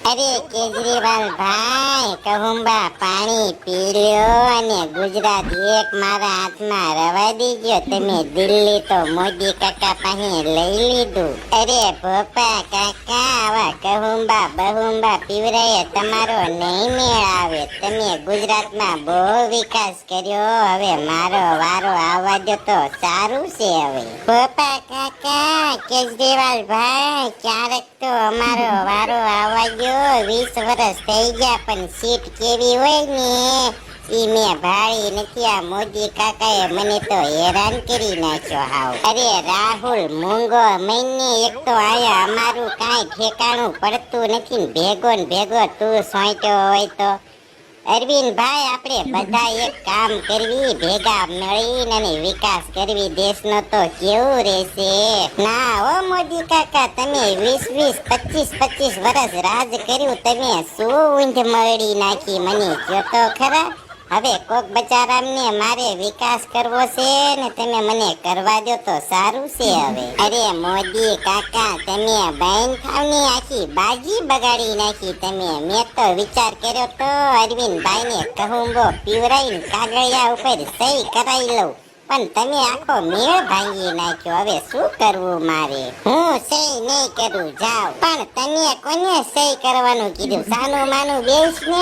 અરે કેજરીવાલ ભાઈ, કહુંબા પાણી પી લ્યો અને ગુજરાત એક મારા હાથમાં રવા દીજો. તમે દિલ્હી તો મોદી કાકા પાસે લઈ લીધું. અરે ભોપા કાકા, આવા કહુંબા બહુંબા પીવરાય તમારો નહીં મેળ આવે. તમે ગુજરાતમાં બહુ વિકાસ કર્યો, હવે મારો વારો આવવા દો તો સારું છે. હવે ભોપા કાકા, કેજરીવાલ ભાઈ, ક્યારેક તો અમારો વારો આવવા દો. 20 વર્ષ થઈ ગયા પણ સીટ કેવી હોય ને ઈ મેં ભાળી નથી. આ મોદી કાકાએ મને તો હેરાન કરી નાખ્યો હાવ. અરે રાહુલ મૂંગો મહિને એક તો આયા, અમારું કાંઈ ઠેકાણું પડતું નથી. ભેગો ને ભેગો તું સોંટ્યો હોય તો અરવિંદ ભાઈ, આપણે બધા એક કામ કરવી, ભેગા મળીને અને વિકાસ કરવી દેશનો તો કેવું રહેશે. ના ઓ મોદી કાકા, તમે 20-25 વર્ષ રાજ કર્યું, તમે શું ઊંધ મળી નાખી મને કયો તો ખરા. હવે કોક બચારામને મારે વિકાસ કરવો છે ને તમે મને કરવા દો તો સારું છે. હવે અરે મોદી કાકા, તમે બહેન થાવની આખી બાજી બગાડી નાખી તમે. મેં તો વિચાર કર્યો તો અરવિંદભાઈ ને કહુંબો પીવરાઈને કાગળિયા ઉપર સહી કરાવી લઉં, પણ તમે આખો મેળ ભાંગી નાખ્યો. હવે શું કરવું મારે? હું સહી નહીં કરું, જાવ. પણ તમે કોને સહી કરવાનું કીધું? સાનું માનું બેસ ને